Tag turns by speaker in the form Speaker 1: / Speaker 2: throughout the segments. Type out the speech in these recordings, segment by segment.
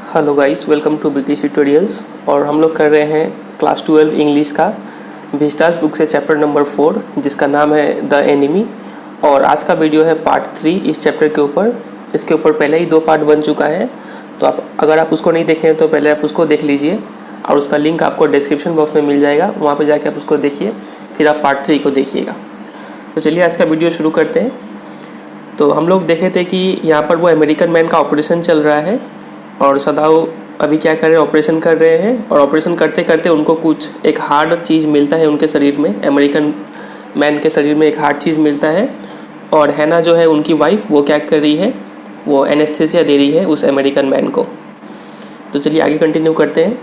Speaker 1: Hello guys, welcome to बिकी tutorials. और हम लोग कर रहे हैं क्लास 12 इंग्लिश का विस्टास बुक से चैप्टर नंबर 4 जिसका नाम है द एनिमी। और आज का वीडियो है पार्ट 3 इस चैप्टर के ऊपर। इसके ऊपर पहले ही 2 पार्ट बन चुका है, तो अगर आप उसको नहीं देखें तो पहले आप उसको देख लीजिए और उसका लिंक आपको डिस्क्रिप्शन बॉक्स में मिल जाएगा, वहाँ पर जाके आप उसको देखिए, फिर आप पार्ट 3 को देखिएगा। तो चलिए आज का वीडियो शुरू करते हैं। तो हम लोग देखे थे कि यहाँ पर वो अमेरिकन मैन का ऑपरेशन चल रहा है और सदाओ अभी क्या कर रहे हैं, ऑपरेशन कर रहे हैं। और ऑपरेशन करते करते उनको कुछ एक हार्ड चीज़ मिलता है उनके शरीर में, अमेरिकन मैन के शरीर में एक हार्ड चीज़ मिलता है। और हैना जो है उनकी वाइफ, वो क्या कर रही है, वो एनेस्थेसिया दे रही है उस अमेरिकन मैन को। तो चलिए आगे कंटिन्यू करते हैं।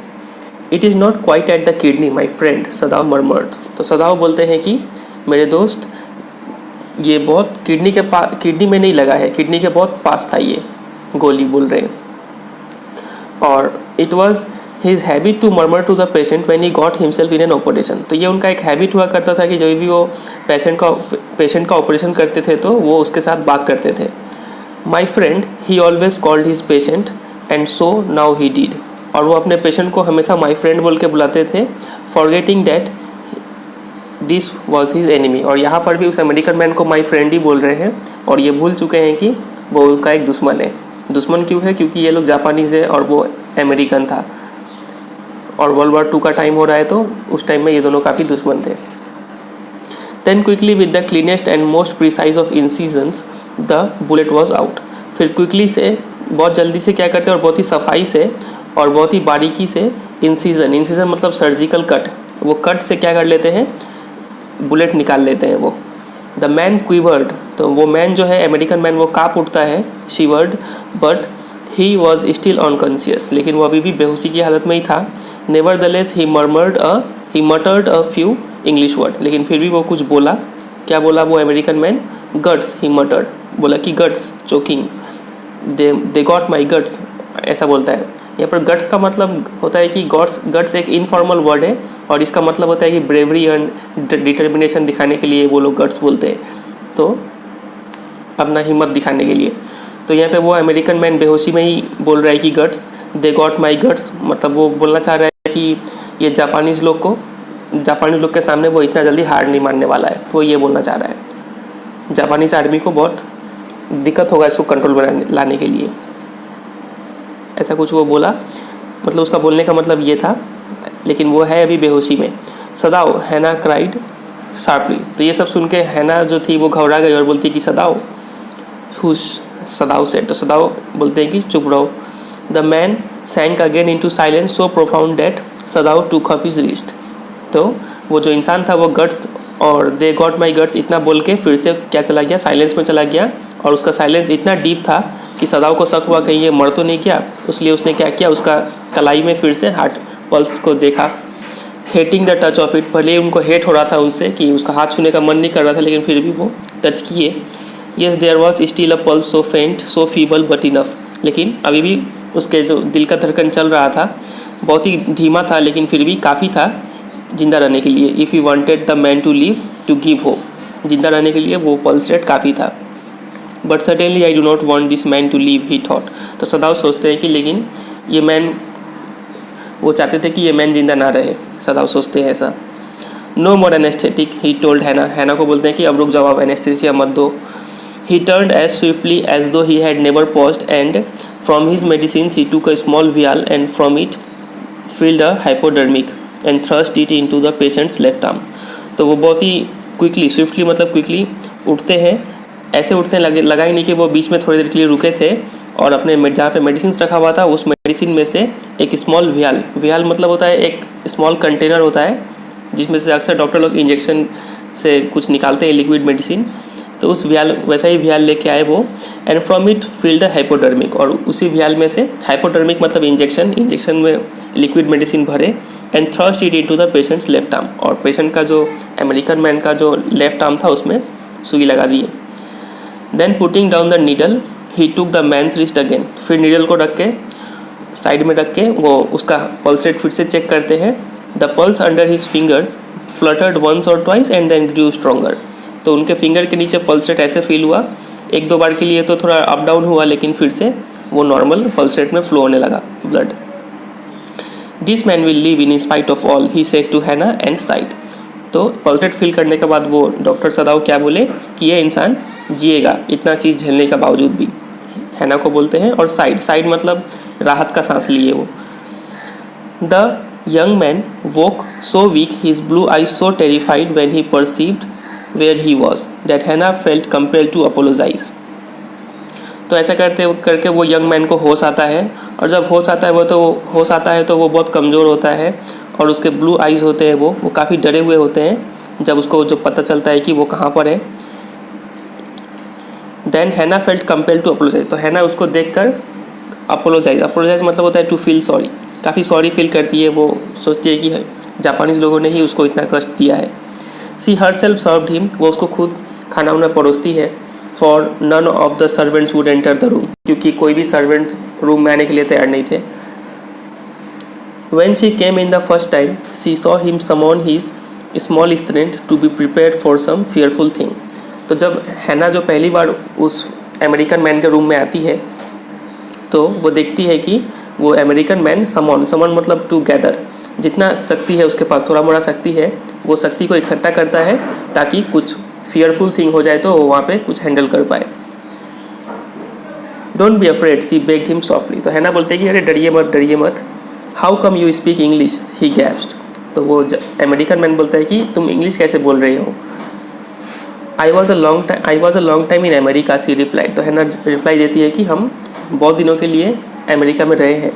Speaker 1: It is not quite at the kidney my friend, Sadao murmured. तो सदाओ बोलते हैं कि मेरे दोस्त, ये बहुत किडनी में नहीं लगा है, किडनी के बहुत पास था ये गोली, बोल रहे हैं। और it was his habit to murmur to the patient when he got himself in an operation. तो ये उनका एक हैबिट हुआ करता था कि जब भी वो पेशेंट का ऑपरेशन करते थे तो वो उसके साथ बात करते थे। My friend he always called his patient and so now he did. और वो अपने पेशेंट को हमेशा माई फ्रेंड बोल के बुलाते थे, forgetting that this was his enemy. और यहाँ पर भी उस अमेरिकन मैन को माई फ्रेंड ही बोल रहे हैं और ये भूल चुके हैं कि वो उनका एक दुश्मन है। दुश्मन क्यों है? क्योंकि ये लोग जापानीज़ है और वो अमेरिकन था, और वर्ल्ड वॉर 2 का टाइम हो रहा है, तो उस टाइम में ये दोनों काफ़ी दुश्मन थे। Then quickly with the cleanest and most precise of incisions the bullet was out. फिर क्विकली से, बहुत जल्दी से क्या करते हैं और बहुत ही सफाई से और बहुत ही बारीकी से इंसिजन मतलब सर्जिकल कट, वो कट से क्या कर लेते हैं, बुलेट निकाल लेते हैं वो। द मैन क्विवर्ड, तो वो मैन जो है अमेरिकन मैन, वो काँप उठता है, शिवर्ड, but he was still unconscious, लेकिन वो अभी भी बेहोशी की हालत में ही था। Nevertheless he मटर्ड a few English word, लेकिन फिर भी वो कुछ बोला। क्या बोला वो अमेरिकन मैन? गट्स, ही मटर्ड, बोला कि guts, choking, they got my guts, ऐसा बोलता है। यहाँ पर गट्स का मतलब होता है कि गट्स एक इनफॉर्मल वर्ड है और इसका मतलब होता है कि ब्रेवरी एंड डिटर्मिनेशन दिखाने के लिए वो लोग गट्स बोलते हैं, तो अपना हिम्मत दिखाने के लिए। तो यहाँ पे वो अमेरिकन मैन बेहोशी में ही बोल रहा है कि guts, they got my guts, मतलब वो बोलना चाह रहा है कि ये जापानीज़ लोग के सामने वो इतना जल्दी हार नहीं मानने वाला है, वो ये बोलना चाह रहा है। जापानीज़ आर्मी को बहुत दिक्कत होगा इसको कंट्रोल में लाने के लिए, ऐसा कुछ वो बोला, मतलब उसका बोलने का मतलब ये था, लेकिन वो है अभी बेहोशी में। सदाओ, हैना क्राइड शार्पली। तो ये सब सुन के हैना जो थी वो घबरा गई और बोलती कि सदाओ, हुश, सदाओ से। तो सदाओ बोलते हैं कि चुप रहो। The man sank again into silence so profound that Sadao took up his wrist. तो वो जो इंसान था वो गट्स और दे गॉट माई गट्स इतना बोल के फिर से क्या चला गया, साइलेंस में चला गया। और उसका साइलेंस इतना डीप था कि सदाओ को शक हुआ कहीं ये मर तो नहीं गया, इसलिए उसने क्या किया, उसका कलाई में फिर से हार्ट पल्स को देखा। Hating the touch of it, भले ही उनको हेट हो रहा था उससे कि उसका हाथ छूने का मन नहीं कर रहा था, लेकिन फिर भी वो टच किए। Yes there was still a pulse so faint so feeble but enough, लेकिन अभी भी उसके जो दिल का धड़कन चल रहा था बहुत ही धीमा था, लेकिन फिर भी काफ़ी था जिंदा रहने के लिए। If you wanted the man to live to give hope, जिंदा रहने के लिए वो पल्स रेट काफ़ी था। But certainly I do not want this man to live, he thought. तो सदाओ सोचते हैं कि लेकिन ये मैन, वो चाहते थे कि ये मैन जिंदा ना रहे, सदाओ सोचते हैं ऐसा। No more anaesthetic, he told Hana को बोलते हैं कि अब रुक जाओ, आप एनेस्थेसिया मत दो। He turned as swiftly as though he had never paused and from his medicine he took a small vial and from it filled a hypodermic and thrust it into the patient's left arm. तो वो बहुत ही quickly, swiftly मतलब quickly उठते हैं, ऐसे उठते हैं लगा ही नहीं कि वो बीच में थोड़ी देर के लिए रुके थे और अपने जहाँ पे मेडिसिन रखा हुआ था उस मेडिसिन में से एक स्मॉल वियल मतलब होता है एक स्मॉल कंटेनर होता है जिसमें से अक्सर डॉक्टर लोग इंजेक्शन से कुछ निकालते हैं लिक्विड मेडिसिन, तो उस वैसा ही वियल लेके आए वो। And from it field hypodermic, और उसी वियल में से हाइपोडर्मिक मतलब इंजेक्शन में लिक्विड मेडिसिन भरे। And thrust it into the patient's left arm, और पेशेंट का जो अमेरिकन मैन का जो लेफ्ट आर्म था उसमें सुई लगा दिए। Then putting down the needle he took the man's wrist again, फिर नीडल को रख के साइड में रख के वो उसका पल्स रेट फिर से चेक करते हैं। The pulse under his fingers fluttered once और twice and then grew stronger. तो उनके फिंगर के नीचे पल्स रेट ऐसे फील हुआ, 1-2 बार के लिए तो थोड़ा अप डाउन हुआ, लेकिन फिर से वो नॉर्मल पल्स रेट में फ्लो होने लगा। blood. This man will live in spite of all, he said to Hannah and sighed. तो पल्सेट फील करने के बाद वो डॉक्टर सदाव क्या बोले कि ये इंसान जिएगा इतना चीज़ झेलने का बावजूद भी, हैना को बोलते हैं। और साइड मतलब राहत का सांस लिए वो। The young man woke so weak, his blue eyes so terrified when he perceived where he was that Hana felt compelled to apologise. तो ऐसा करके वो यंग मैन को होश आता है, और जब होश आता है तो वो बहुत कमज़ोर होता है, और उसके ब्लू आइज़ होते हैं वो काफ़ी डरे हुए होते हैं जब उसको जो पता चलता है कि वो कहाँ पर है। देन हैना फेल्ट कंपेल्ड टू अपोलोजाइज, तो हैना उसको देखकर अपोलोजाइज मतलब होता है टू फील सॉरी, काफ़ी सॉरी फील करती है। वो सोचती है कि जापानीज़ लोगों ने ही उसको इतना कष्ट दिया है। She herself served him, वो उसको खुद खाना वाना परोसती है। For none of the servants would enter the room, क्योंकि कोई भी सर्वेंट रूम में आने के लिए तैयार नहीं थे। When she came in the first time, she saw him summon his small strength to be prepared for some fearful thing. तो जब हैना जो पहली बार उस अमेरिकन मैन के रूम में आती है तो वो देखती है कि वो अमेरिकन मैन समन मतलब टू गैदर, जितना शक्ति है उसके पास, थोड़ा मोड़ा शक्ति है, वो शक्ति को इकट्ठा करता है ताकि कुछ फियरफुल थिंग हो जाए तो वो वहाँ पे कुछ हैंडल कर पाए। Don't be afraid, she begged him softly, तो हैना बोलते हैं कि अरे डरिए मत। How come you speak English, he gasped, तो वो अमेरिकन मैन बोलता है कि तुम इंग्लिश कैसे बोल रहे हो। I was a long time in America, she replied, तो हैना रिप्लाई देती है कि हम बहुत दिनों के लिए अमेरिका में रहे हैं।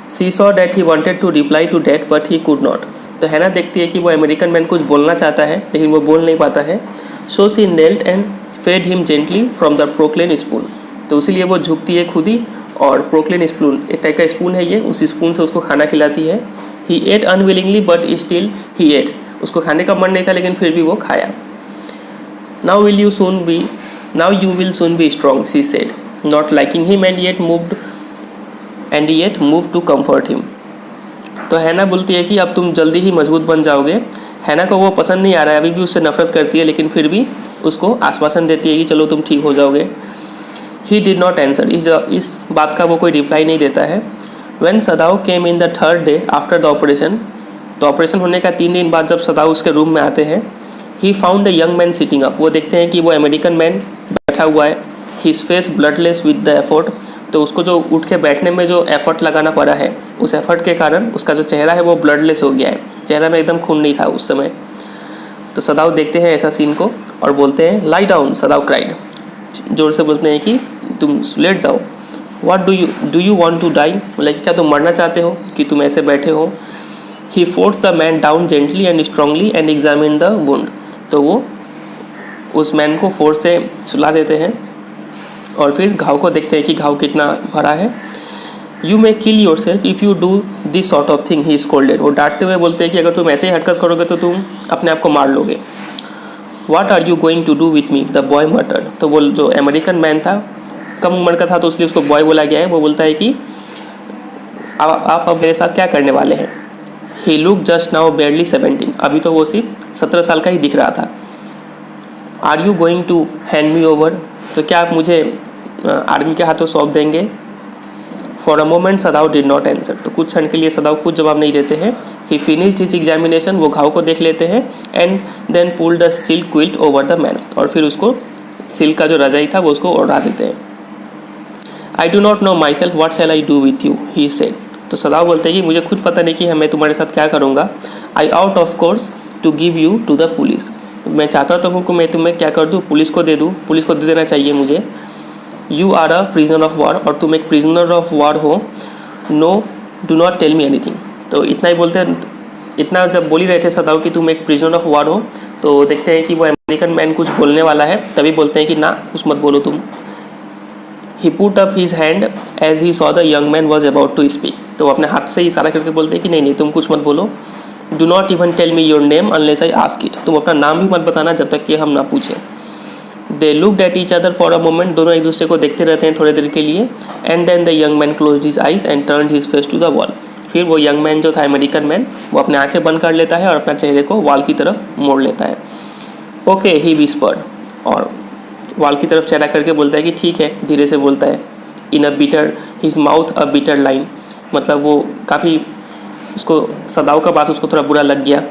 Speaker 1: She saw that he wanted to reply to that but he could not, तो हैना देखती है कि वो अमेरिकन मैन कुछ बोलना चाहता है लेकिन वो बोल नहीं पाता है। So she knelt and fed him gently from the porcelain spoon, तो इसीलिए वो झुकती है खुद ही और प्रोक्लेन स्पून, एक टाइप का स्पून है ये, उस स्पून से उसको खाना खिलाती है। He ate unwillingly but still he ate, उसको खाने का मन नहीं था लेकिन फिर भी वो खाया। Now you will soon be strong, she said, not liking him and yet move to comfort him, तो हैना बोलती है कि अब तुम जल्दी ही मजबूत बन जाओगे। हैना को वो पसंद नहीं आ रहा है, अभी भी उससे नफरत करती है, लेकिन फिर भी उसको आश्वासन देती है कि चलो तुम ठीक हो जाओगे। ही डिड नॉट आंसर, इस बात का वो कोई रिप्लाई नहीं देता है। When Sadao came in the third day after the operation, तो ऑपरेशन होने का 3 दिन बाद जब सदाओ उसके रूम में आते हैं, he found the young man sitting up, वो देखते हैं कि वो अमेरिकन मैन बैठा हुआ है। His face bloodless with the effort, तो उसको जो उठ के बैठने में जो एफर्ट लगाना पड़ा है, उस एफर्ट के कारण उसका जो चेहरा है वो ब्लडलेस हो गया है, चेहरा में एकदम खून नहीं था उस समय। तो सदाओ देखते हैं ऐसा सीन को और बोलते हैं लाई डाउन, सदाओ क्राइड, जोर से बोलते हैं कि तुम लेट जाओ। What do you want to die, बोला कि क्या तुम मरना चाहते हो कि तुम ऐसे बैठे हो। He force the man down gently and strongly and examine the wound, तो वो उस मैन को फोर्स से सुला देते हैं और फिर घाव को देखते हैं कि घाव कितना भरा है। You may kill your self if you do this sort of thing, he scolded, वो डांटते हुए बोलते हैं कि अगर तुम ऐसे ही हरकत करोगे तो तुम अपने आप को मार लोगे। What are you going to do with me? The boy muttered, तो वो जो अमेरिकन मैन था कम उम्र का था तो इसलिए उसको बॉय बोला गया है, वो बोलता है कि आप अब मेरे साथ क्या करने वाले हैं। He looked just now barely 17, अभी तो वो सिर्फ 17 साल का ही दिख रहा था। Are you going to hand me over, तो क्या आप मुझे आर्मी के हाथों सौंप देंगे। For a moment सदाव did not answer, तो कुछ क्षण के लिए सदाव कुछ जवाब नहीं देते हैं। ही फिनिश्ड हिज एग्जामिनेशन, वो घाव को देख लेते हैं and then pulled the silk quilt over the man, और फिर उसको सिल्क का जो रजाई था वो उसको उड़ा देते हैं। आई do not know my self what shell I do with you, he said, तो सदाव बोलते हैं कि मुझे खुद पता नहीं कि मैं तुम्हारे साथ क्या करूँगा। I ought of course to give you to the police, मैं चाहता तो हूँ कि मैं तुम्हें क्या कर दूँ, पुलिस को दे दूँ, पुलिस को दे देना चाहिए मुझे। You are a prisoner of war, और तुम एक प्रिजनर ऑफ वॉर हो। No do not tell me anything, तो इतना ही बोलते हैं। इतना जब बोल ही रहे थे सदाव कि तुम एक प्रिजनर ऑफ वॉर हो, तो देखते हैं कि वो अमेरिकन मैन कुछ बोलने वाला है, तभी बोलते हैं कि ना कुछ मत बोलो तुम। He put up his hand as he saw the young man was about to speak, तो वो अपने हाथ से इशारा करके बोलते हैं कि नहीं तुम कुछ मत बोलो। Do not even tell me your name unless I ask it, तुम अपना नाम भी मत बताना जब तक कि हम ना पूछें। They looked at each other for a moment, दोनों एक दूसरे को देखते रहते हैं थोड़ी देर के लिए। And then the young man closed his eyes and turned his face to the wall, फिर वो यंग मैन जो था अमेरिकन मैन, वो अपने आंखें बंद कर लेता है और अपना चेहरे को वॉल की तरफ मोड़ लेता है। ओके ही विस्पर्ड, और वॉल की तरफ चेहरा करके बोलता है कि ठीक है, धीरे से बोलता है। In a bitter his mouth a bitter line मतलब वो काफ़ी उसको सदाओ का बात उसको थोड़ा बुरा लग गया।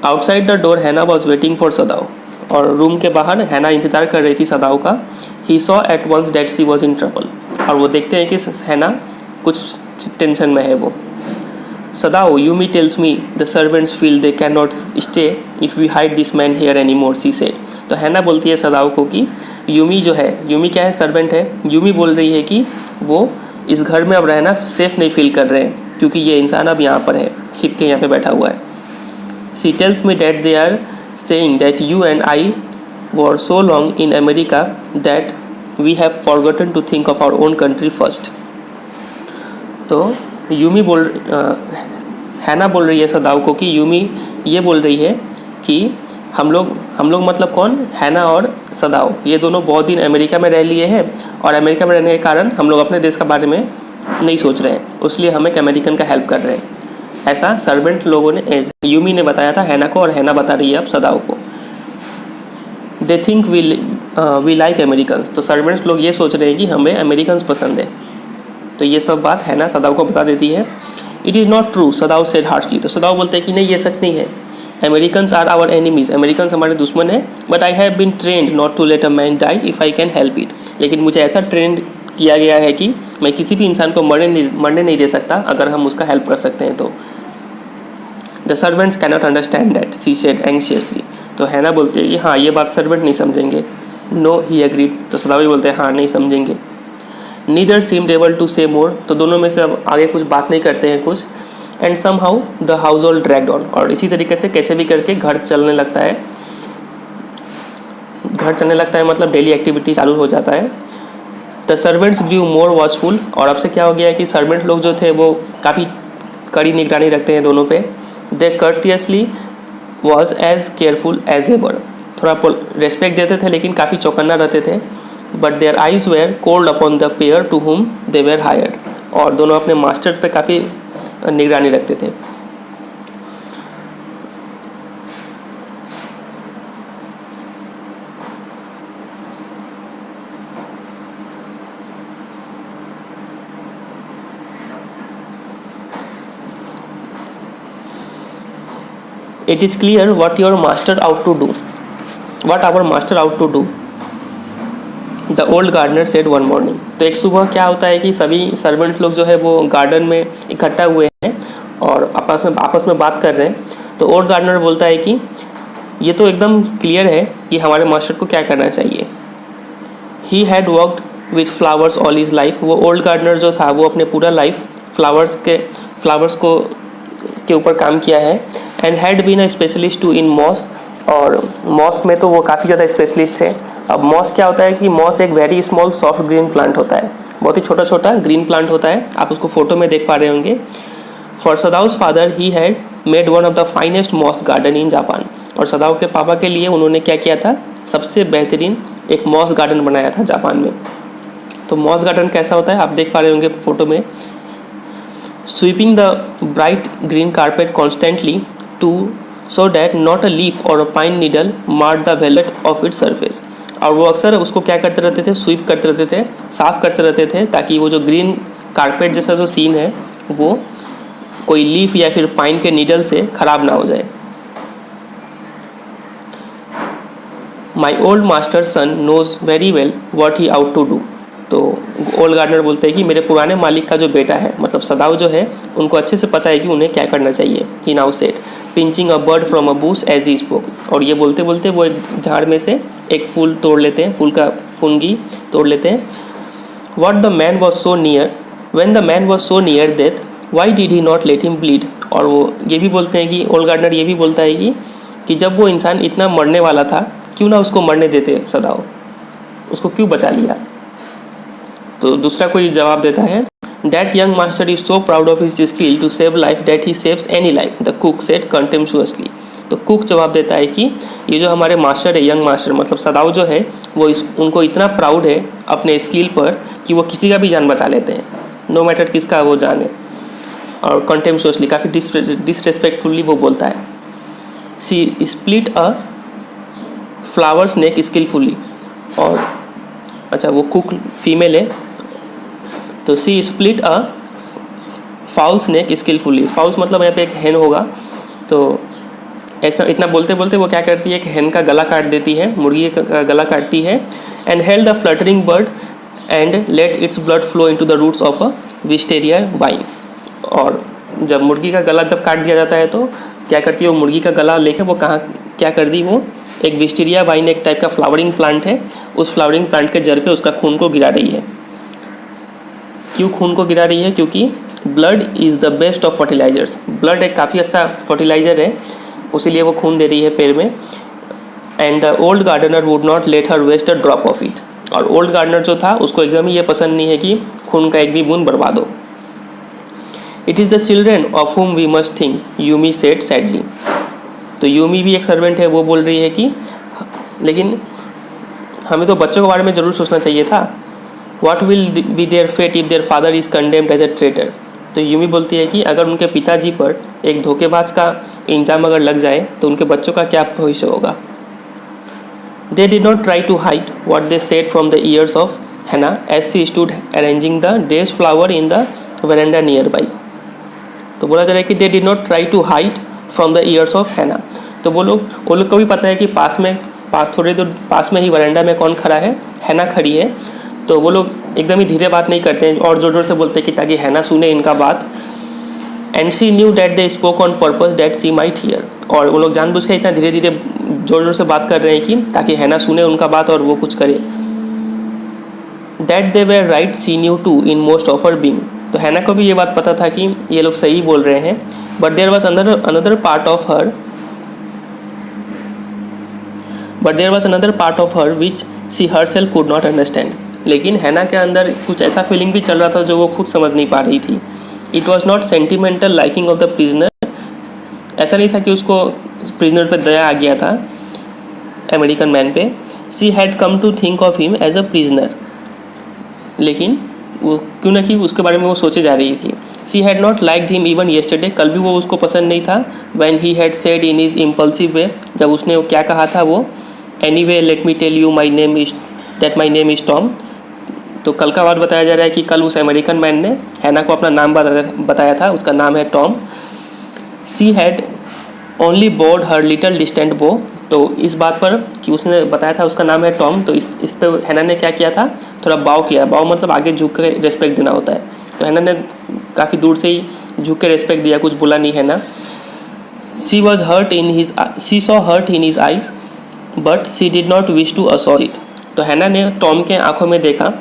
Speaker 1: आउटसाइड द डोर हैना वॉज वेटिंग फॉर सदाओ, और रूम के बाहर हैना इंतज़ार कर रही थी सदाओ का। He saw at once that she was in trouble, और वो देखते हैं कि हैना कुछ टेंशन में है वो। Sadao, Yumi tells me the servants feel they can not stay if we hide this man here any more, she said. तो हैना बोलती है सदाओ को कि यूमी जो है, यूमी क्या है, सर्वेंट है, यूमी बोल रही है कि वो इस घर में अब रहना सेफ़ नहीं फील कर रहे हैं क्योंकि ये इंसान अब यहाँ पर है, छिप के यहाँ पे बैठा हुआ है। She tells me that they are saying that you and I were so long in America that we have forgotten to think of our own country first. तो यूमी हैना बोल रही है सदाओ को कि यूमी ये बोल रही है कि हम लोग मतलब कौन, हैना और सदाओ, ये दोनों बहुत दिन अमेरिका में रह लिए हैं और अमेरिका में रहने के कारण हम लोग अपने देश के बारे में नहीं सोच रहे हैं, इसलिए हम एक अमेरिकन का हेल्प कर रहे हैं। ऐसा सर्वेंट लोगों ने, यूमी ने बताया था हैना को, और हैना बता रही है अब सदाओ को। They think we like Americans, तो सर्वेंट्स लोग ये सोच रहे हैं कि हमें अमेरिकन्स पसंद है। तो ये सब बात हैना सदाओ को बता देती है। It is not true, Sadao said harshly, तो सदाओ बोलते हैं कि नहीं, ये सच नहीं है। Americans are our enemies, Americans हमारे दुश्मन है। But I have been trained not to let a man die if I can help it, लेकिन मुझे ऐसा ट्रेंड किया गया है कि मैं किसी भी इंसान को मरने नहीं दे सकता अगर हम उसका हेल्प कर सकते हैं तो। The servants cannot understand that, she said anxiously, तो हैना बोलती है कि हाँ, ये बात सर्वेंट नहीं समझेंगे। नो, ही एग्रीड, तो सदाओ भी बोलते हैं हाँ, नहीं समझेंगे। Neither seemed able to say मोर, तो दोनों में से अब आगे कुछ बात नहीं करते हैं कुछ। And somehow the household dragged on, और इसी तरीके से कैसे भी करके घर चलने लगता है। घर चलने लगता है मतलब डेली एक्टिविटी चालू हो जाता है। The servants grew more watchful, और अब से क्या हो गया है कि सर्वेंट लोग जो थे वो काफ़ी कड़ी निगरानी रखते हैं दोनों पे। They courteously was as careful as ever, थोड़ा रेस्पेक्ट देते थे लेकिन काफ़ी चौकन्ना रहते थे। But their eyes were cold upon the pair to whom they where hired, और दोनों अपने मास्टर्स पे काफ़ी निगरानी रखते थे। It is clear what your master out to do, what our master out to do, the old gardener said one morning। तो एक सुबह क्या होता है कि सभी सर्वेंट लोग जो है वो गार्डन में इकट्ठा हुए हैं और आपस में बात कर रहे हैं। तो ओल्ड गार्डनर बोलता है कि ये तो एकदम क्लियर है कि हमारे मास्टर को क्या करना चाहिए। He had worked with flowers all his life, वो ओल्ड गार्डनर जो था वो अपने पूरा लाइफ फ्लावर्स को के ऊपर काम किया है। And had been a specialist too in moss, और मॉस में तो वो काफ़ी ज़्यादा स्पेशलिस्ट है। अब मॉस क्या होता है कि मॉस एक very small soft green plant होता है, बहुत ही छोटा छोटा ग्रीन प्लांट होता है, आप उसको फोटो में देख पा रहे होंगे। For Sadao's father he had made one of the finest moss garden in Japan, और सदाओ के पापा के लिए उन्होंने क्या किया था, सबसे बेहतरीन एक मॉस गार्डन बनाया था जापान में। तो मॉस गार्डन कैसा होता है आप देख पा रहे होंगे फोटो में। Sweeping the bright green carpet constantly too so that not a leaf or a pine needle marred the velvet of its surface, और वो अक्सर उसको क्या करते रहते थे, स्वीप करते रहते थे, साफ़ करते रहते थे, ताकि वो जो ग्रीन कारपेट जैसा जो सीन है वो कोई लीफ या फिर पाइन के नीडल से ख़राब ना हो जाए। My old master son knows very well what he ought to do, तो ओल्ड गार्डनर बोलते हैं कि मेरे पुराने मालिक का जो बेटा है, मतलब सदाओ जो है, उनको अच्छे से पता है कि उन्हें क्या करना चाहिए। He now said pinching a bird from a bush as he spoke, और ये बोलते बोलते वो एक झाड़ में से एक फूल तोड़ लेते हैं, फूल का फुनगी तोड़ लेते हैं। What the man was so near when the man was so near death why did he not let him bleed, और वो ये भी बोलते हैं कि ओल्ड गार्डनर ये भी बोलता है कि जब वो इंसान इतना मरने वाला था क्यों ना उसको मरने देते सदाओ, उसको क्यों बचा लिया। तो दूसरा कोई जवाब देता है, that young master is so proud of his skill to save life that he saves any life, the cook said contemptuously. तो कुक जवाब देता है कि ये जो हमारे मास्टर है, यंग मास्टर मतलब सदाओ जो है, वो उनको इतना प्राउड है अपने स्किल पर कि वो किसी का भी जान बचा लेते हैं, नो मैटर किसका वो जान है। और कंटेम्पचुअसली काफ़ी डिसरेस्पेक्टफुली वो बोलता है। She split a fowl's neck skilfully, और अच्छा वो कुक फीमेल है, तो she split a fowl's neck skilfully. Fowl's मतलब यहाँ पे एक हेन होगा, तो ऐसा इतना बोलते बोलते वो क्या करती है कि हेन का गला काट देती है, मुर्गी का गला काटती है। And held the fluttering bird and let its blood flow into the roots of a wisteria vine. और जब मुर्गी का गला जब काट दिया जाता है तो क्या करती है वो मुर्गी का गला लेकर वो कहाँ क्या कर दी, वो एक विस्टेरिया वाइन एक टाइप का फ्लावरिंग प्लांट है, उस फ्लावरिंग प्लांट के जड़ पे उसका खून को गिरा रही है। क्यों खून को गिरा रही है? क्योंकि blood is the best of fertilizers. Blood एक काफ़ी अच्छा फर्टिलाइज़र है, उसीलिए वो खून दे रही है पेड़ में। And the old gardener would not let her waste a drop of it. और ओल्ड गार्डनर जो था उसको एकदम ही ये पसंद नहीं है कि खून का एक भी बूंद बर्बाद हो। It is the children of whom we must think, Yumi said sadly. तो यूमी भी एक सर्वेंट है, वो बोल रही है कि लेकिन हमें तो बच्चों के बारे में ज़रूर सोचना चाहिए था। What will be their fate if their father is condemned as a traitor. तो यूमी बोलती है कि अगर उनके पिताजी पर एक धोखेबाज का इंजाम अगर लग जाए तो उनके बच्चों का क्या भविष्य होगा। They did not try to hide what they said from the ears of Hana as she stood arranging the day's flower in the veranda near by. तो बोला जा रहा है कि they did not try to hide from the ears of Hana. तो वो लोग को भी पता है कि थोड़ी दूर पास में ही वरांडा में कौन खड़ा है, हैना खड़ी है। तो वो लोग एकदम ही धीरे बात नहीं करते हैं और जोर जोर से बोलते हैं कि ताकि हैना सुने इनका बात। And she new that they spoke on purpose that C might here. और वो लोग जानबूझ के इतना धीरे धीरे जोर जोर से बात कर रहे हैं कि ताकि हैना सुने उनका बात और वो कुछ करे। That they were right she knew too in most of her being. तो हैना को भी ये बात पता था कि ये लोग सही बोल रहे हैं। But there was another part of her which she herself could not understand. लेकिन हैना के अंदर कुछ ऐसा फीलिंग भी चल रहा था जो वो खुद समझ नहीं पा रही थी। It was not sentimental liking of the prisoner. ऐसा नहीं था कि उसको प्रिजनर पे दया आ गया था अमेरिकन मैन पे। She had come to think of him as a prisoner. लेकिन वो क्यों ना कि उसके बारे में वो सोचे जा रही थी। She had not liked him even yesterday. कल भी वो उसको पसंद नहीं था। When he had said in his impulsive way. जब उसने वो क्या कहा था, वो anyway let me tell you my name is Tom. तो कल का बात बताया जा रहा है कि कल उस अमेरिकन मैन ने हैना को अपना नाम बताया था, उसका नाम है Tom. She had only board her little distant बो। तो इस बात पर कि उसने बताया था उसका नाम है टॉम, तो इस पर हैना ने क्या किया था, थोड़ा बाव किया। बाव मतलब आगे झुक के रेस्पेक्ट देना होता है। तो हैना ने काफ़ी दूर से ही झुक के रेस्पेक्ट दिया, कुछ बोला नहीं हैना। She saw hurt in his eyes but she did not wish to assault it. तो हैना ने टॉम के आंखों में देखा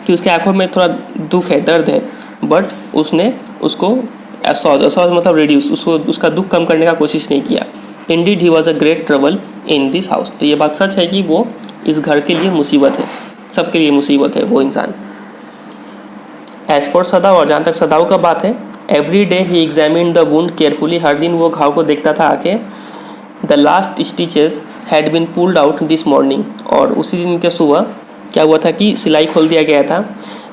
Speaker 1: कि उसके आंखों में थोड़ा दुख है, दर्द है, बट उसने उसको असॉज मतलब रिड्यूस, उसका दुख कम करने का कोशिश नहीं किया। Indeed he was a great trouble in this house. तो ये बात सच है कि वो इस घर के लिए मुसीबत है, सबके लिए मुसीबत है वो इंसान। एज फॉर सदाव, और जहाँ तक सदाव का बात है, every day he examine the wound carefully. हर दिन वो घाव को देखता था आके। The last stitches had been pulled out this morning. और उसी दिन के सुबह क्या हुआ था कि सिलाई खोल दिया गया था।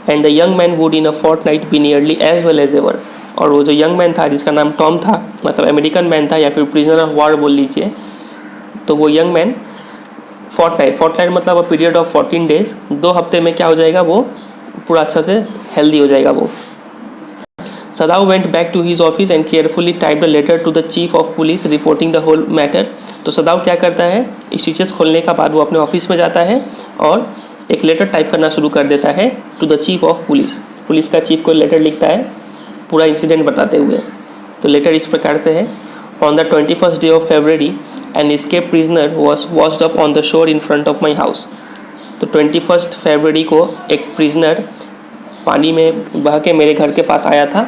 Speaker 1: And the young man would in a fortnight be nearly as well as ever. और वो जो यंग मैन था जिसका नाम टॉम था, मतलब अमेरिकन मैन था या फिर प्रिजनर ऑफ वार बोल लीजिए, तो वो यंग मैन फोर्टनाइट मतलब अ पीरियड ऑफ 14 डेज, 2 हफ्ते में क्या हो जाएगा, वो पूरा अच्छा से हेल्दी हो जाएगा वो। Sadao went back to his office and carefully typed a letter to the chief of police reporting the whole matter. तो सदाव क्या करता है, स्टिचेस खोलने का बाद वो अपने ऑफिस में जाता है और एक लेटर टाइप करना शुरू कर देता है to the chief of police. Police का चीफ को लेटर लिखता है पूरा इंसिडेंट बताते हुए। तो लेटर इस प्रकार से है, on the 21st day of February an escaped prisoner was washed up on the shore in front of my house। तो 21 फरवरी को एक प्रिजनर पानी में बह के मेरे घर के पास आया था।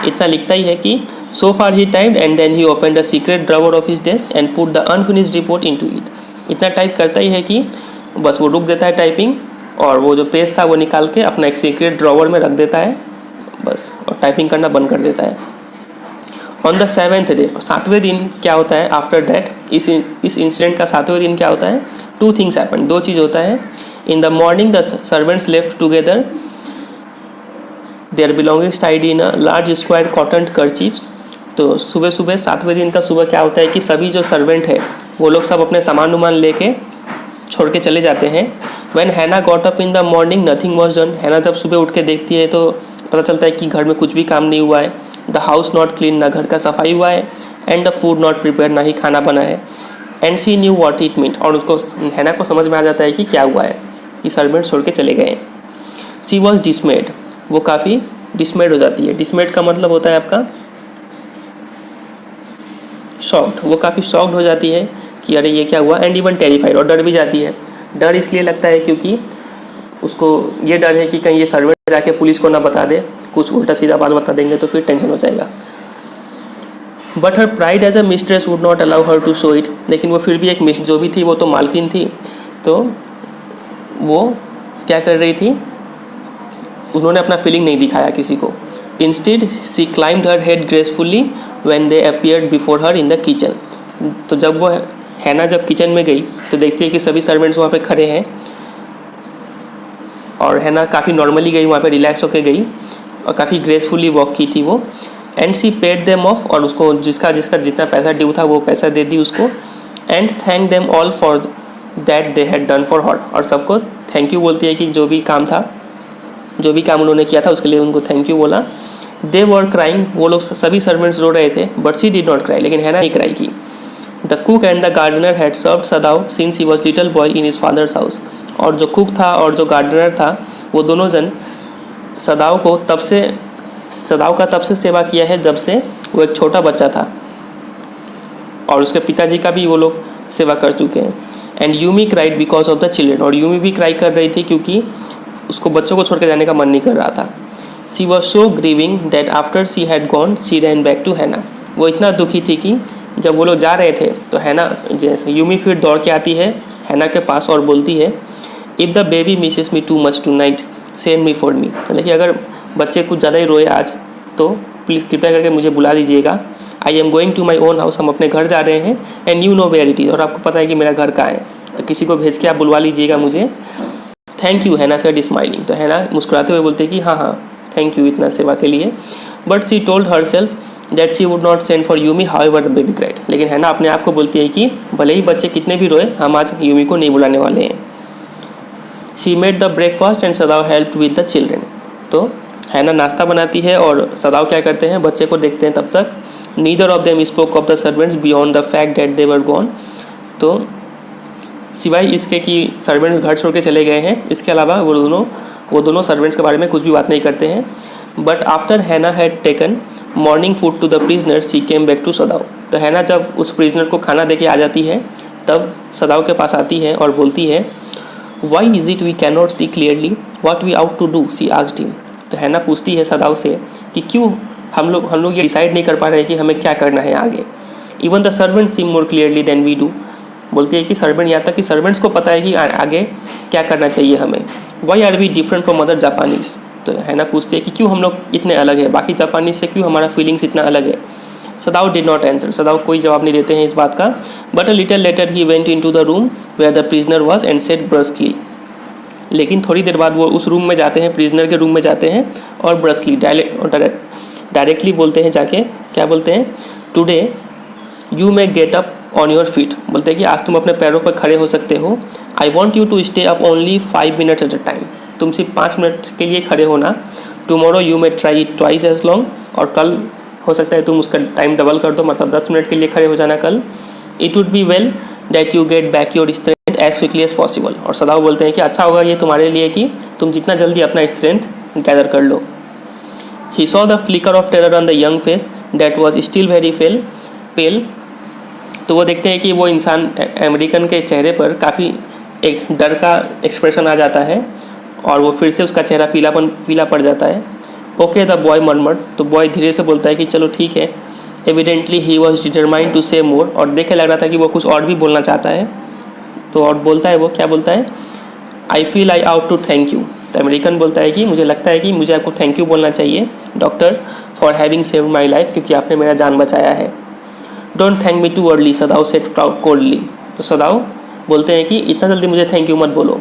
Speaker 1: इतना लिखता ही है कि so far he typed and then he opened a secret drawer of his desk and put the unfinished report into it। इतना टाइप करता ही है कि बस वो रुक देता है टाइपिंग और वो जो पेज था वो निकाल के अपना एक सीक्रेट ड्रॉवर में रख देता है बस, और टाइपिंग करना बंद कर देता है। ऑन द 7th day, 7वें दिन क्या होता है, आफ्टर डैट, इस इंसिडेंट का 7वें दिन क्या होता है, 2 things happen, 2 चीज़ होता है। In the morning the servants left together their belongings tied in a large square cotton kerchiefs. तो सुबह 7वें दिन का सुबह क्या होता है कि सभी जो सर्वेंट है वो लोग सब अपने सामान वामान लेके छोड़ के चले जाते हैं। व्हेन हैना got up in the morning nothing was done. हैना जब सुबह उठ के देखती है तो पता चलता है कि घर में कुछ भी काम नहीं हुआ है। द हाउस नॉट क्लीन, ना घर का सफाई हुआ है। And the food not prepare, ना ही खाना बना है। And she knew what it meant, और उसको हैना को समझ में आ जाता है कि क्या हुआ है, कि सर्वेंट छोड़ के चले गए। शी वॉज डिसमेड, वो काफ़ी डिसमेड हो जाती है। डिसमेड का मतलब होता है आपका शॉक्ड, वो काफ़ी शॉक्ड हो जाती है कि अरे ये क्या हुआ। एंड इवन टेरिफाइड, और डर भी जाती है। डर इसलिए लगता है क्योंकि उसको ये डर है कि कहीं ये सर्वेंट जाके पुलिस को ना बता दे, कुछ उल्टा सीधा बात बता देंगे तो फिर टेंशन हो जाएगा। But her pride as a mistress would not allow her to show it, लेकिन वो फिर भी एक जो भी थी वो तो मालकिन थी, तो वो क्या कर रही थी, उन्होंने अपना फीलिंग नहीं दिखाया किसी को। Instead she climbed her head gracefully when they appeared before her in the kitchen. तो जब वो हैना जब किचन में गई तो देखती है कि सभी सर्वेंट्स वहाँ पे खड़े हैं, और हैना काफ़ी नॉर्मली गई वहाँ पे, रिलैक्स होके गई और काफ़ी ग्रेसफुली वॉक की थी वो। And she paid them off, और उसको जिसका जिसका जितना पैसा ड्यू था वो पैसा दे दी उसको। And thank them all for that they had done for her, और सबको थैंक यू बोलती है कि जो भी काम था, जो भी काम उन्होंने किया था उसके लिए उनको थैंक यू बोला। दे वर क्राइंग, वो लोग सभी सर्वेंट्स रो रहे थे, but she did not cry, लेकिन हैना नहीं क्राई की। The cook and the gardener had served Sadao since he was little boy in his father's house, और जो कुक था और जो गार्डनर था वो दोनों जन सदाव का तब से सेवा किया है जब से वो एक छोटा बच्चा था, और उसके पिताजी का भी वो लोग सेवा कर चुके हैं। And Yumi cried because of the children, और यूमी भी क्राई कर रही थी क्योंकि उसको बच्चों को छोड़ के जाने का मन नहीं कर रहा था। She was so grieving that after she had gone she ran back to Hana, वो इतना दुखी थी कि जब वो लोग जा रहे थे तो हैना जैसे यूमी फिर दौड़ के आती है हैना के पास और बोलती है, if the baby misses me too much tonight send me for me, मतलब कि अगर बच्चे कुछ ज़्यादा ही रोए आज तो प्लीज़ कृपया करके मुझे बुला दीजिएगा। I am going to my own house, हम अपने घर जा रहे हैं। And you know where it is, और आपको पता है कि मेरा घर कहाँ है, तो किसी को भेज के आप बुलवा लीजिएगा मुझे। थैंक यू, हैना सेड स्माइलिंग, तो हैना मुस्कुराते हुए बोलते कि हाँ थैंक यू इतना सेवा के लिए। But she told her self that she would not send for Yumi how ever the baby cried, लेकिन हैना अपने आप को बोलती है कि भले ही बच्चे कितने भी रोए, हम आज यूमी को नहीं बुलाने वाले हैं। She made the breakfast and सदाव helped with the children, तो हैना नाश्ता बनाती है और सदाव क्या करते हैं, बच्चे को देखते हैं तब तक। Neither of them spoke of the servants beyond the fact that they were gone, तो सिवाय इसके कि सर्वेंट्स घर छोड़ के चले गए हैं, इसके अलावा वो दोनों सर्वेंट्स के बारे में कुछ भी बात नहीं करते हैं। But after Hana had taken morning food to the prisoner she came back to Sadao, तो हैना जब उस प्रिजनर को खाना दे के आ जाती है तब सदाव के पास आती है और बोलती है, why is it we can not see clearly what we ought to do, she asked him, तो हैना पूछती है सदाव से कि क्यों हम लोग ये डिसाइड नहीं कर पा रहे कि हमें क्या करना है आगे। Even the servants seem more clearly than we do, बोलती है कि सर्वेंट, यहाँ तक कि सर्वेंट्स को पता है कि आगे क्या करना चाहिए हमें। Why are we different from other Japanese, तो हैना पूछती है कि क्यों हम लोग इतने अलग है, बाकी जापानीज़ से क्यों हमारा फीलिंग्स इतना अलग है। Sadao did not answer, Sadao कोई जवाब नहीं देते हैं इस बात का। But a little later he went into the room where the prisoner was and said brusquely, लेकिन थोड़ी देर बाद वो उस रूम में जाते हैं, प्रिजनर के रूम में जाते हैं और ब्रस्कली डायरेक्टली बोलते हैं, जाके क्या बोलते हैं, today you may get up on your feet, बोलते हैं कि आज तुम अपने पैरों पर खड़े हो सकते हो। I want you to stay up only 5 minutes at a time, तुम सिर्फ 5 मिनट के लिए खड़े होना। Tomorrow you may try it twice as long, और कल हो सकता है तुम उसका टाइम डबल कर दो, मतलब 10 मिनट के लिए खड़े हो जाना कल। It would be well that you get back your strength as quickly as possible, और सदाव बोलते हैं कि अच्छा होगा ये तुम्हारे लिए कि तुम जितना जल्दी अपना स्ट्रेंथ गैदर कर लो। He saw the flicker of terror on the young face that was still very pale, तो वो देखते हैं कि वो इंसान अमेरिकन के चेहरे पर काफ़ी एक डर का एक्सप्रेशन आ जाता है और वो फिर से उसका चेहरा पीला पड़ जाता है। ओके द बॉय मर्मर्ड, तो बॉय धीरे से बोलता है कि चलो ठीक है। Evidently he was determined to say more, और देखे लग रहा था कि वो कुछ और भी बोलना चाहता है, तो और बोलता है, वो क्या बोलता है, I feel I ought to thank you, तो अमेरिकन बोलता है कि मुझे लगता है कि मुझे आपको थैंक यू बोलना चाहिए doctor for having saved my life, क्योंकि आपने मेरा जान बचाया है। Don't thank me too early, सदाव said coldly, तो सदाव बोलते हैं कि इतना जल्दी मुझे थैंक यू मत बोलो।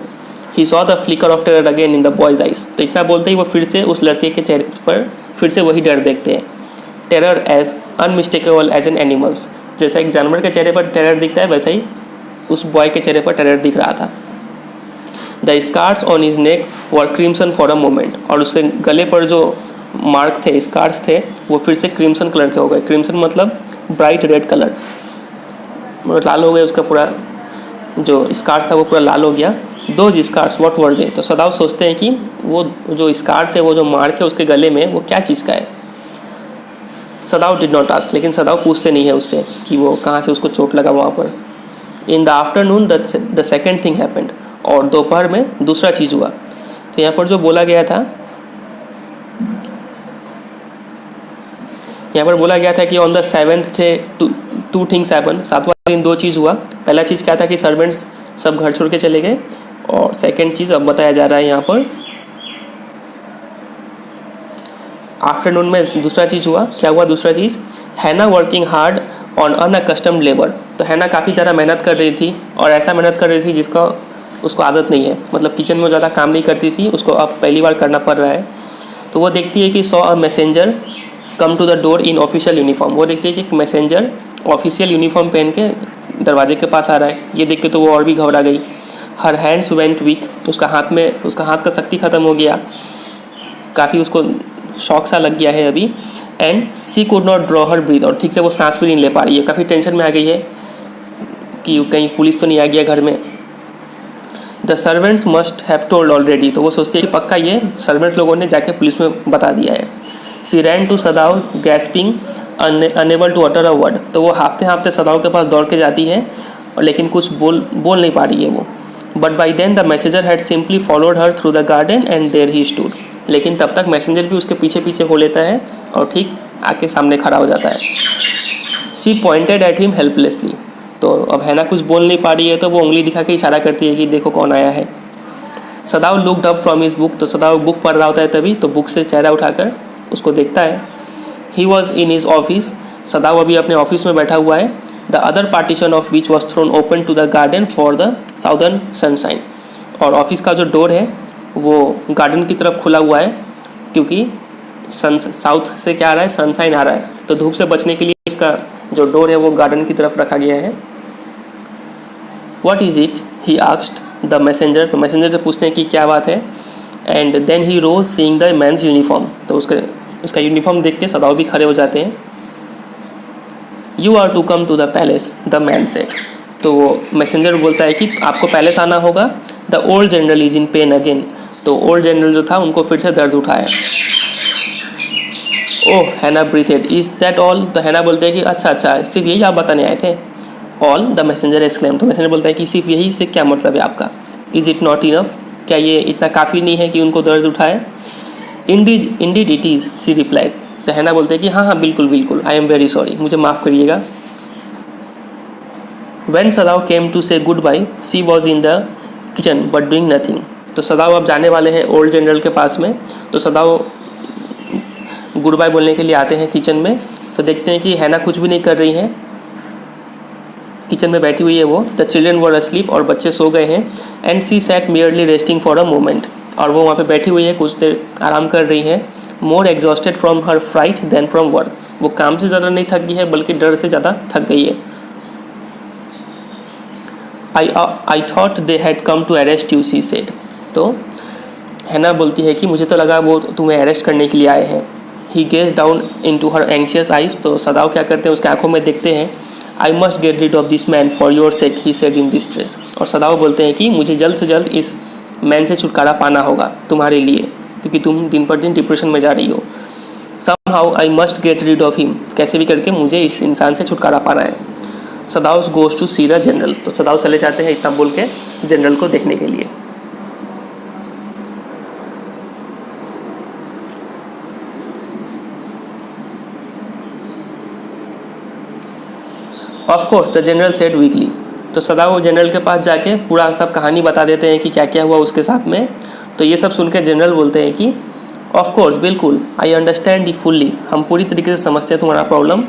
Speaker 1: He saw the flicker of terror again in the boy's eyes, तो इतना बोलते ही वो फिर से उस लड़के के चेहरे पर फिर से वही डर देखते हैं। Terror as unmistakable as an animal's, जैसा एक जानवर के चेहरे पर टेरर दिखता है वैसा ही उस बॉय के चेहरे पर टेरर दिख रहा था। The scars on his neck were crimson for a moment, और उसके गले पर जो मार्क थे, स्कार्स थे, वो फिर से क्रिम्सन कलर के हो गए। क्रिम्सन मतलब ब्राइट रेड कलर, लाल हो गया उसका पूरा जो स्कार्स था वो पूरा लाल हो गया। दोज स्कार्स व्हाट वर दे, तो सदाव सोचते हैं कि वो जो स्कार्स है, वो जो मार्क है उसके गले में, वो क्या चीज़ का है। सदाव डिड नॉट आस्क, लेकिन सदाव पूछते नहीं है उससे कि वो कहाँ से उसको चोट लगा वहाँ पर। In the afternoon the second thing happened, और दोपहर में दूसरा चीज़ हुआ। तो यहाँ पर जो बोला गया था, यहाँ पर बोला गया था कि on the 7th day two things happen, 7वां दिन दो चीज़ हुआ। पहला चीज़ क्या था कि सर्वेंट्स सब घर छोड़ के चले गए, और सेकंड चीज़ अब बताया जा रहा है यहाँ पर आफ्टरनून में दूसरा चीज़ हुआ। क्या हुआ दूसरा चीज़? हैना वर्किंग हार्ड ऑन अनअकस्टम्ड लेबर, तो हैना काफ़ी ज़्यादा मेहनत कर रही थी, और ऐसा मेहनत कर रही थी जिसका उसको आदत नहीं है, मतलब किचन में वो ज़्यादा काम नहीं करती थी, उसको अब पहली बार करना पड़ रहा है। तो वो देखती है कि saw a messenger come to the door in official uniform, वो देखती है कि एक मैसेंजर ऑफिशियल यूनिफॉर्म पहन के दरवाजे के पास आ रहा है। ये देख के तो वो और भी घबरा गई। हर हैंड्स वेंट वीक, उसका हाथ का शक्ति ख़त्म हो गया, काफ़ी उसको शॉक सा लग गया है अभी। And she could not draw her breath, और ठीक से वो सांस भी नहीं ले पा रही है, काफ़ी टेंशन में आ गई है कि कहीं पुलिस तो नहीं आ गया घर में। The servants must have told already, तो वो सोचती है कि पक्का ये सर्वेंट लोगों ने जाके पुलिस में बता दिया है। She ran to Sadao gasping unable to utter a word, तो वो हाँफते हाँफते सदाव के पास दौड़ के जाती है, और लेकिन कुछ बोल नहीं पा रही है वो। But by then the messenger had simply followed her through the garden and there he stood, लेकिन तब तक मैसेंजर भी उसके पीछे पीछे हो लेता है और ठीक आके सामने खड़ा हो जाता है। She pointed at him helplessly, तो अब हैना कुछ बोल नहीं पा रही है, तो वो उंगली दिखा के इशारा करती है कि देखो कौन आया है। सदाव looked up from his book, तो सदाव बुक पढ़ रहा होता है तभी, तो बुक से चेहरा उठाकर उसको देखता है। He was in his office, Sadao अभी अपने ऑफिस में बैठा हुआ है। The other partition of which was thrown open to the garden for the southern sunshine, और ऑफिस का जो डोर है वो गार्डन की तरफ खुला हुआ है, क्योंकि साउथ से क्या आ रहा है, सनशाइन आ रहा है, तो धूप से बचने के लिए इसका जो डोर है वो गार्डन की तरफ रखा गया है। What is it, he asked the messenger, तो मैसेंजर से पूछते हैं कि क्या बात है। And then he rose seeing the man's uniform, तो उसका यूनिफॉर्म देख के सदाव भी खड़े हो जाते हैं। You are to come to the palace, the man said, तो वो मैसेंजर बोलता है कि आपको पैलेस आना होगा। The old general is in pain again, तो ओल्ड जनरल जो था उनको फिर से दर्द उठा है। ओह, हैना ब्रीथेड, इज दैट ऑल, तो हैना बोलते हैं कि अच्छा सिर्फ यही आप बताने आए थे। ऑल, द मैसेंजर एक्सक्लेम, तो मैसेंजर बोलता है कि सिर्फ यही से क्या मतलब है आपका। इज़ इट नॉट इनफ, क्या ये इतना काफ़ी नहीं है कि उनको दर्द उठाए। Indeed it is, she replied, तो हैना बोलते हैं कि हाँ बिल्कुल, आई एम वेरी सॉरी, मुझे माफ़ करिएगा। When सदाव केम टू से good by, she was in the kitchen but doing nothing, तो सदाव अब जाने वाले हैं ओल्ड जनरल के पास में, तो सदाव गुड बाय बोलने के लिए आते हैं किचन में, तो देखते हैं कि हैना कुछ भी नहीं कर रही है, किचन में बैठी हुई है वो। द चिल्ड्रन वर अस्लीप, और बच्चे सो गए हैं। And she sat merely resting for a moment, और वो वहाँ पे बैठी हुई है, कुछ देर आराम कर रही है। More exhausted from her fright than from work, वो काम से ज़्यादा नहीं थक गई है बल्कि डर से ज़्यादा थक गई है। I thought they had come to arrest you, she said, तो हैना बोलती है कि मुझे तो लगा वो तुम्हें अरेस्ट करने के लिए आए हैं। He gaze down into her anxious eyes, तो सदाव क्या करते हैं उसके आंखों में देखते हैं। I must get rid of this man for your sake, he said in distress, और सदाव बोलते हैं कि मुझे जल्द से जल्द इस मैन से छुटकारा पाना होगा तुम्हारे लिए, क्योंकि तुम दिन पर दिन डिप्रेशन में जा रही हो। Somehow I must get rid of him, कैसे भी करके मुझे इस इंसान से छुटकारा पाना है। Sadao goes to see the general, तो सदाव चले जाते हैं इतना बोल के जनरल को देखने के लिए। Of course, the general said weekly, तो सदाव जनरल के पास जाके पूरा सब कहानी बता देते हैं कि क्या क्या हुआ उसके साथ में। तो ये सब सुन के जनरल बोलते हैं कि ऑफ कोर्स, बिल्कुल, आई अंडरस्टैंड यू फुल्ली, हम पूरी तरीके से समझते हैं तुम्हारा problem,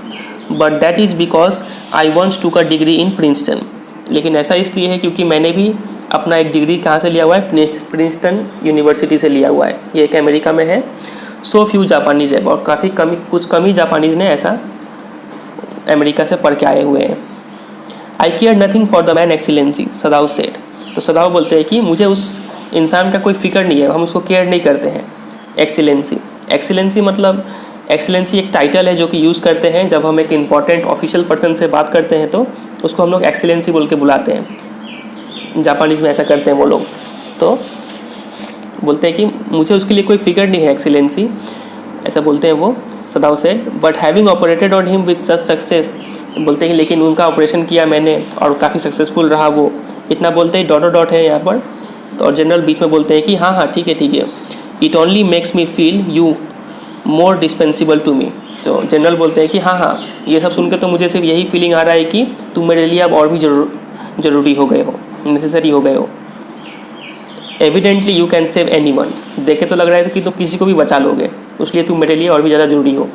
Speaker 1: but that is because I once took a degree in Princeton, लेकिन ऐसा इसलिए है क्योंकि मैंने भी अपना एक डिग्री कहाँ से लिया हुआ है, प्रिंसटन यूनिवर्सिटी से लिया हुआ है, ये एक अमेरिका में है। सो फ्यू जापानीज़ है, और कुछ कम ही जापानीज़ ने ऐसा अमेरिका से पढ़ के आए हुए हैं। I care nothing for the man excellency, Sadao said, तो सदाव बोलते हैं कि मुझे उस इंसान का कोई फिक्र नहीं है, हम उसको केयर नहीं करते हैं। एक्सीलेंसी, एक्सीलेंसी मतलब एक्सीलेंसी एक टाइटल है जो कि यूज़ करते हैं जब हम एक इम्पॉर्टेंट ऑफिशियल पर्सन से बात करते हैं, तो उसको हम लोग एक्सीलेंसी बोल के बुलाते हैं। जापानीज़ में ऐसा करते हैं वो लोग, तो बोलते हैं कि मुझे उसके लिए कोई फिक्र नहीं है, एक्सीलेंसी, ऐसा बोलते हैं वो। सदाव said, but having operated on him with such success, बोलते हैं लेकिन उनका ऑपरेशन किया मैंने और काफ़ी सक्सेसफुल रहा वो, इतना बोलते ही डॉट डॉट है यहाँ पर। तो और जनरल बीच में बोलते हैं कि हाँ हाँ ठीक है, it only makes me feel you more dispensable to me. तो जनरल बोलते हैं कि हाँ, ये सब सुन के तो मुझे सिर्फ यही फीलिंग आ रहा है कि तुम मेरे लिए अब और भी ज़रूरी हो गए हो, नेसेसरी हो गए हो। Evidently you can save any one, देखे तो लग रहा है कि तुम किसी को भी बचा लोगे, उसलिए तुम मेरे लिए और भी ज़्यादा ज़रूरी हो।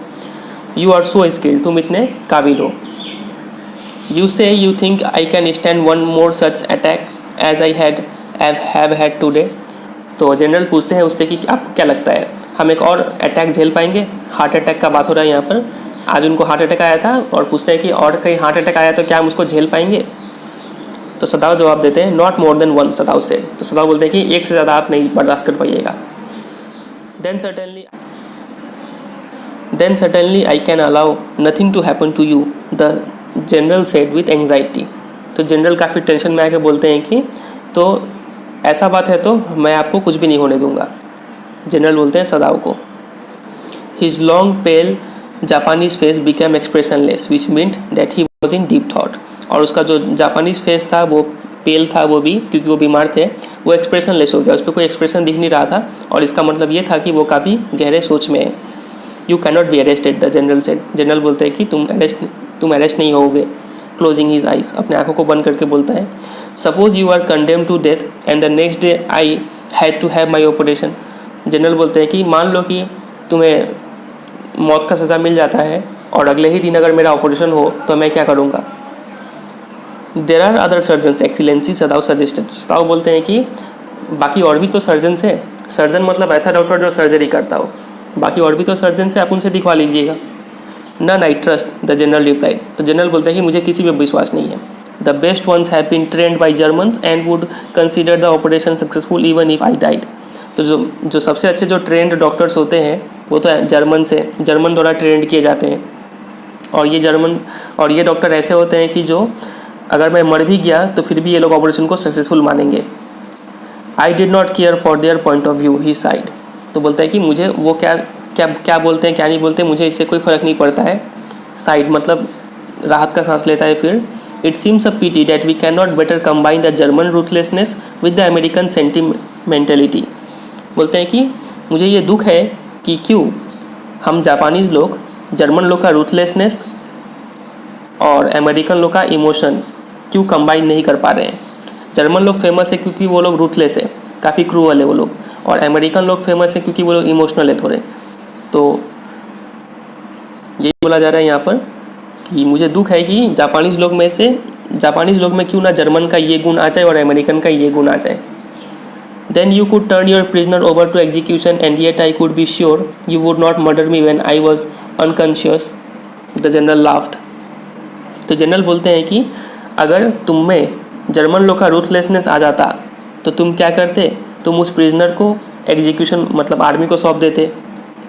Speaker 1: यू आर सो स्किल्ड, तुम इतने काबिल हो। You say you think I can stand one more such attack as I have had today. तो जनरल पूछते हैं उससे कि आपको क्या लगता है, हम एक और अटैक झेल पाएंगे? हार्ट अटैक का बात हो रहा है यहाँ पर, आज उनको हार्ट अटैक आया था और पूछते हैं कि और कहीं हार्ट अटैक आया तो क्या हम उसको झेल पाएंगे? तो सदाव जवाब देते हैं नॉट मोर देन वन, सदाव से। तो सदाव बोलते हैं कि एक से ज़्यादा आप नहीं बर्दाश्त कर पाइएगा। Then suddenly I can allow nothing to happen to you, the general said with anxiety. तो जनरल काफ़ी टेंशन में आके बोलते हैं कि तो ऐसा बात है तो मैं आपको कुछ भी नहीं होने दूंगा। जनरल बोलते हैं सदाव को। His long pale Japanese face became expressionless which meant that he was in deep thought. और उसका जो जापानीज फेस था वो पेल था, वो भी क्योंकि वो बीमार थे, वो एक्सप्रेशनलेस हो गया, उस पर कोई एक्सप्रेशन दिख नहीं रहा था और इसका मतलब ये था कि वो काफ़ी गहरे सोच में है। You can not be arrested, the general said. General बोलते हैं कि तुम अरेस्ट नहीं होगे। क्लोजिंग हिज आइज, अपने आंखों को बंद करके बोलता है suppose you are condemned to death and the next day I had to have my operation. General बोलते हैं कि मान लो कि तुम्हें मौत का सज़ा मिल जाता है और अगले ही दिन अगर मेरा ऑपरेशन हो तो मैं क्या करूँगा? There are other surgeons excellency, Sadao suggested. Sadao बोलते हैं कि बाकी और भी तो सर्जन्स हैं। सर्जन मतलब ऐसा डॉक्टर जो सर्जरी करता हो, बाकी और भी तो सर्जन्स हैं, आप उनसे दिखवा लीजिएगा। None I trust, the general replied. तो जनरल बोलते हैं कि मुझे किसी पे विश्वास नहीं है। The best ones have been trained by Germans and would consider the operation successful even if I died. तो जो सबसे अच्छे जो ट्रेंड डॉक्टर्स होते हैं वो तो जर्मन द्वारा ट्रेंड किए जाते हैं। और ये डॉक्टर ऐसे होते हैं कि जो अगर मैं मर भी गया तो फिर भी ये लोग ऑपरेशन को सक्सेसफुल मानेंगे। I did not care for their point of view, he side. तो बोलता है कि मुझे वो क्या बोलते हैं क्या नहीं बोलते, मुझे इससे कोई फ़र्क नहीं पड़ता है। साइड मतलब राहत का सांस लेता है। फिर it seems a pity that we can not better combine the German ruthlessness with the American sentimentality. बोलते हैं कि मुझे ये दुख है कि क्यों हम जापानीज़ लोग जर्मन लोग का रूथलेसनेस और अमेरिकन लोग का इमोशन क्यों कंबाइन नहीं कर पा रहे हैं। जर्मन लोग फेमस है क्योंकि वो लोग रूथलेस है, काफ़ी क्रूअल है वो लोग, और अमेरिकन लोग फेमस है क्योंकि वो लोग इमोशनल है थोड़े। तो यही बोला जा रहा है यहाँ पर कि मुझे दुख है कि जापानीज़ लोग में क्यों ना जर्मन का ये गुण आ जाए और अमेरिकन का ये गुण आ जाए। Then you could turn your prisoner over to execution and yet I could be sure you would not murder me when I was unconscious, the general laughed. तो जनरल बोलते हैं कि अगर तुम में जर्मन लोग का रूथलेसनेस आ जाता तो तुम क्या करते, तुम उस प्रिजनर को एग्जीक्यूशन मतलब आर्मी को सौंप देते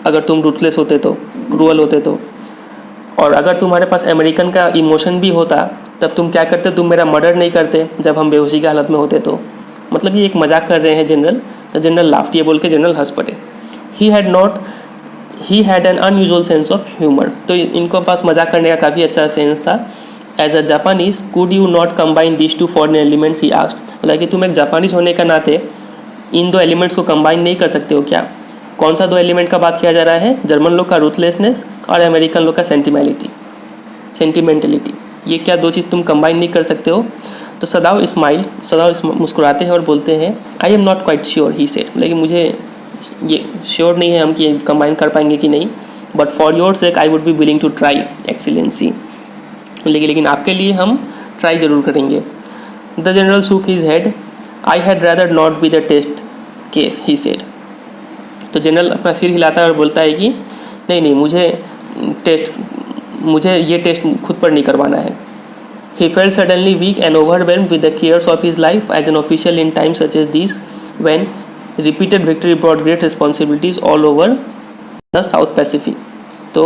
Speaker 1: अगर तुम रूथलेस होते तो, क्रूअल होते तो। और अगर तुम्हारे पास अमेरिकन का इमोशन भी होता तब तुम क्या करते, तुम मेरा मर्डर नहीं करते जब हम बेहोशी की हालत में होते तो। मतलब ये एक मजाक कर रहे हैं जनरल। तो जनरल लाफ्ट, ये बोल के जनरल हंस पड़े। He had an unusual sense of humour. तो इनको पास मजाक करने का काफ़ी अच्छा सेंस था। As a Japanese could you not combine this two foreign elements, he asked. मतलब कि तुम एक जापानीज होने का नाते इन दो एलिमेंट्स को कंबाइन नहीं कर सकते हो क्या? कौन सा दो एलिमेंट का बात किया जा रहा है? जर्मन लोग का रूथलेसनेस और अमेरिकन लोग का सेंटिमेंटलिटी। ये क्या दो चीज़ तुम कंबाइन नहीं कर सकते हो? तो सदाव मुस्कुराते हैं और बोलते हैं I am not quite sure, he said. लेकिन मुझे ये श्योर नहीं है हम कि कंबाइन कर पाएंगे कि नहीं, but for your sake I would be willing to try excellency. लेकिन आपके लिए हम ट्राई ज़रूर करेंगे। The general shook his head, I had rather not be the test case, he said. तो जनरल अपना सिर हिलाता है और बोलता है कि नहीं, मुझे ये टेस्ट खुद पर नहीं करवाना है। He felt suddenly weak and overwhelmed with the cares of his life as an official in times such as these. when repeated victory brought great responsibilities all over the South Pacific। तो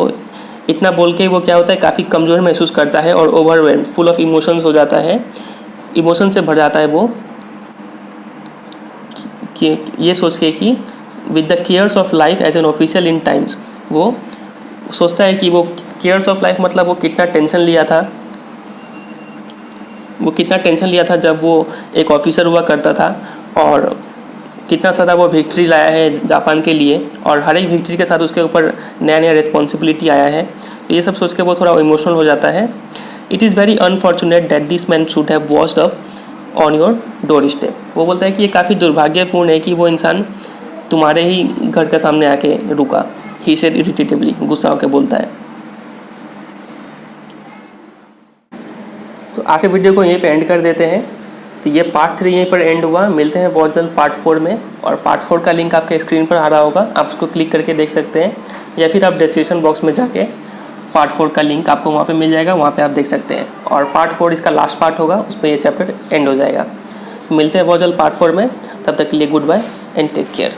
Speaker 1: इतना बोल के वो क्या होता है, काफ़ी कमज़ोर महसूस करता है और ओवरवेल्ड, फुल ऑफ इमोशंस हो जाता है, इमोशन से भर जाता है वो कि ये सोच के कि with the cares of life as an official in times. वो सोचता है कि वो केयर्स ऑफ लाइफ मतलब वो कितना टेंशन लिया था, जब वो एक ऑफिसर हुआ करता था, और कितना ज़्यादा वो विक्ट्री लाया है जापान के लिए, और हर एक विक्ट्री के साथ उसके ऊपर नया नया रिस्पॉन्सिबिलिटी आया है। तो ये सब सोच के वो थोड़ा इमोशनल हो जाता है। It is very unfortunate that this man should have watched up on your door step. वो बोलता है कि ये काफ़ी दुर्भाग्यपूर्ण है कि वो इंसान तुम्हारे ही घर के सामने आके रुका। ही सेड इरिटेटिवली, गुस्सा होकर बोलता है। तो आज के वीडियो को यहीं पे एंड कर देते हैं। तो ये पार्ट 3 यहीं पर एंड हुआ। मिलते हैं बहुत जल्द पार्ट 4 में, और पार्ट 4 का लिंक आपके स्क्रीन पर आ रहा होगा, आप उसको क्लिक करके देख सकते हैं, या फिर आप डिस्क्रिप्शन बॉक्स में जाके पार्ट 4 का लिंक आपको वहाँ पे मिल जाएगा, वहाँ पे आप देख सकते हैं। और पार्ट 4 इसका लास्ट पार्ट होगा, उसमें ये चैप्टर एंड हो जाएगा। मिलते हैं बहुत जल्द पार्ट 4 में, तब तक के लिए goodbye and take care.